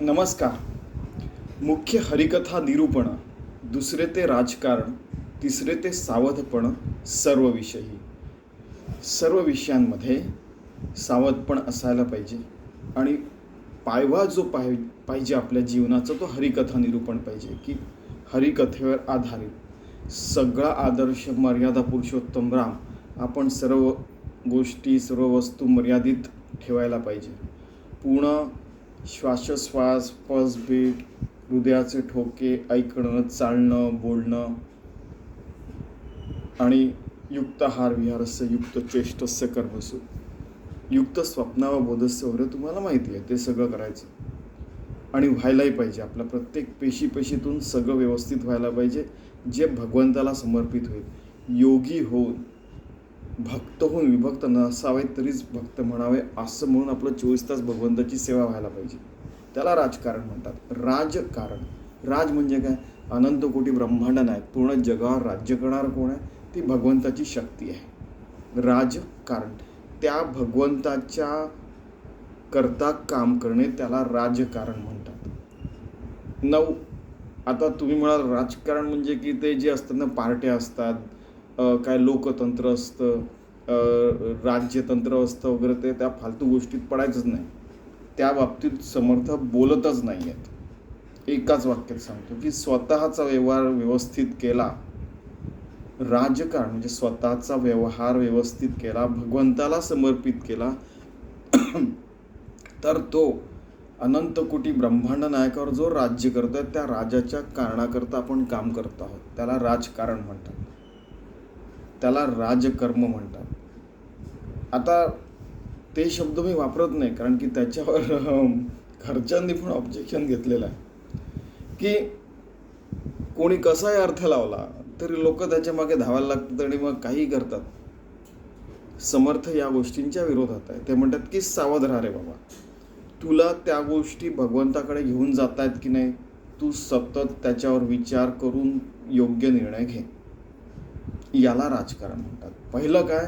नमस्कार. मुख्य हरिकथा निरूपण, दुसरे ते राजकारण, तिसरे ते सावधपण, सर्व विषयी. सर्व विषयांमध्ये सावधपण असायला पाहिजे आणि पायवा जो पाहिजे आपल्या जीवनाचा तो हरिकथा निरूपण पाहिजे, की हरिकथेवर आधारित सगळा आदर्श मर्यादा पुरुषोत्तम राम आपण सर्व गोष्टी सर्व वस्तू मर्यादित ठेवायला पाहिजे. पूर्ण श्वासोश्वास, पसबीट, हृदयाचे ठोके ऐकणं, चालणं, बोलणं आणि युक्ताहार विहारस्य युक्त चेष्टस्य कर्मसु युक्त स्वप्नावबोधस्य वगैरे तुम्हाला माहिती आहे. ते सगळं करायचं आणि व्हायलाही पाहिजे. आपल्या प्रत्येक पेशीतून सगळं व्यवस्थित व्हायला पाहिजे, जे भगवंताला समर्पित होईल. योगी होऊन भक्त होऊन विभक्त नसावे तरीच भक्त म्हणावे, असं म्हणून आपलं 24 तास भगवंताची सेवा व्हायला पाहिजे. त्याला राजकारण म्हणतात. राजकारण, राज म्हणजे काय? अनंत कोटी ब्रह्मांड नाहीत, पूर्ण जगावर राज्य करणारं कोण आहे? ती भगवंताची शक्ती आहे. राजकारण, त्या भगवंताच्या करता काम करणे, त्याला राजकारण म्हणतात. आता तुम्ही म्हणाल राजकारण म्हणजे की ते जे असतात ना, पार्ट्या असतात, काय लोकतंत्र असतं, राज्यतंत्र असतं वगैरे, ते त्या फालतू गोष्टीत पडायचंच नाही. त्या बाबतीत समर्थ बोलतच नाही आहेत. एकाच वाक्यात सांगतो की स्वतःचा व्यवहार व्यवस्थित केला, राजकारण म्हणजे स्वतःचा व्यवहार व्यवस्थित केला, भगवंताला समर्पित केला, तर तो अनंत कोटी ब्रह्मांड नायकावर जो राज्य करतोय, त्या राजाच्या कारणाकरता आपण काम करत आहोत. त्याला राजकारण म्हणतात, त्याला राजकर्म म्हणतात. आता ते शब्द मी वापरत नाही, कारण की त्याच्यावर घरच्यांनी पण ऑब्जेक्शन घेतलेलं आहे की कोणी कसाही अर्थ लावला तरी लोक त्याच्या मागे धावायला लागतात आणि मग काही करतात. समर्थ या गोष्टींच्या विरोधात आहे. ते म्हणतात की सावध राहा रे बाबा, तुला त्या गोष्टी भगवंताकडे घेऊन जात आहेत की नाही, तू सतत त्याच्यावर विचार करून योग्य निर्णय घे. याला राजकारण म्हणतात. पहिलं काय?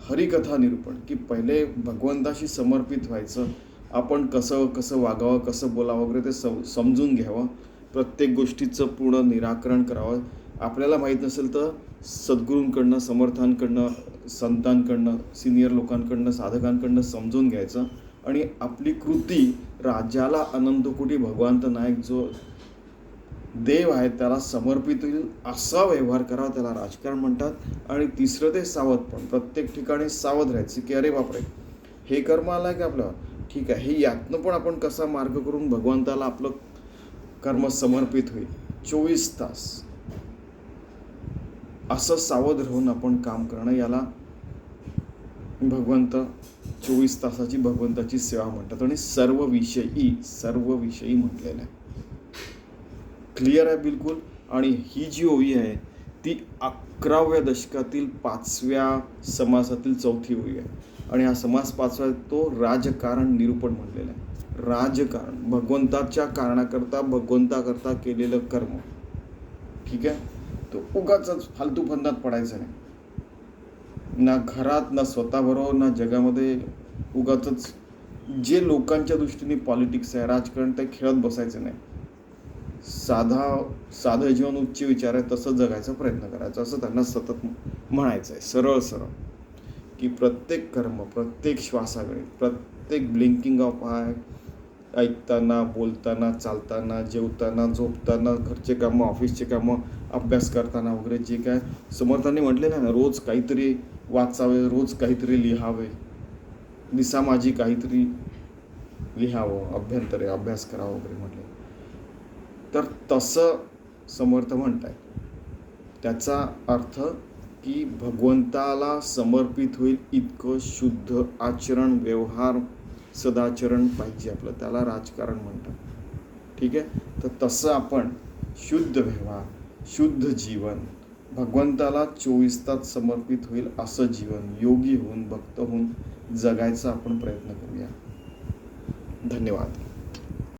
हरिकथा निरूपण, की पहिले भगवंताशी समर्पित व्हायचं. आपण कसं वागावं, कसं बोलावं वगैरे ते समजून घ्यावं. प्रत्येक गोष्टीचं पूर्ण निराकरण करावं. आपल्याला माहीत नसेल तर सद्गुरूंकडनं, समर्थांकडनं, संतांकडनं, सिनियर लोकांकडनं, साधकांकडनं समजून घ्यायचं आणि आपली कृती राजाला अनंतकोटी भगवंत नायक जो देव आहे त्याला समर्पित होईल असा व्यवहार करावा, त्याला राजकारण म्हणतात. आणि तिसरं ते सावधपण. प्रत्येक ठिकाणी सावध राहायचं की अरे बापरे, हे कर्म आलं आहे की आपल्यावर, ठीक आहे, हे यातनं पण आपण कसा मार्ग करून भगवंताला आपलं कर्म समर्पित होईल. 24 तास असं सावध राहून आपण काम करणं, याला भगवंत 24 तासाची भगवंताची सेवा म्हणतात. आणि सर्व विषयी म्हटलेलं आहे. क्लिअर आहे बिलकुल. आणि ही जी ओळी आहे ती 11व्या दशकातील 5व्या समासातील 4थी ओळी आहे. आणि हा समास 5वा तो राजकारण निरूपण म्हणलेला आहे. राजकारण, भगवंताच्या कारणाकरता भगवंताकरता केलेलं कर्म. ठीक आहे, तो उगाच फालतू फंदात पडायचं नाही. ना घरात, ना स्वतःबरोबर, ना जगामध्ये. उगाच जे लोकांच्या दृष्टीने पॉलिटिक्स आहे, राजकारण, ते खेळत बसायचं नाही. साधं जीवन, उच्च विचार आहे तसं जगायचा प्रयत्न करायचा, असं त्यांना सतत म्हणायचं आहे. सरळ की प्रत्येक कर्म, प्रत्येक श्वासाकडे, प्रत्येक ब्लिंकिंग ऑफ आय, ऐकताना, बोलताना, चालताना, जेवताना, झोपताना, घरचे कामं, ऑफिसचे कामं, अभ्यास करताना वगैरे, जे काय समर्थांनी म्हटलेलं आहे ना, रोज काहीतरी वाचावे, रोज काहीतरी लिहावे, निसामाजी काहीतरी लिहावं, अभ्यंतरे अभ्यास करावा वगैरे म्हटले. तर तसं समर्थ म्हणताय. त्याचा अर्थ की भगवंताला समर्पित होईल इतकं शुद्ध आचरण, व्यवहार, सदाचरण पाहिजे आपलं, त्याला राजकारण म्हणतात. ठीक आहे, तर तसं आपण शुद्ध व्यवहार, शुद्ध जीवन, भगवंताला 24 तास समर्पित होईल असं जीवन योगी होऊन, भक्त होऊन जगायचा आपण प्रयत्न करूया. धन्यवाद.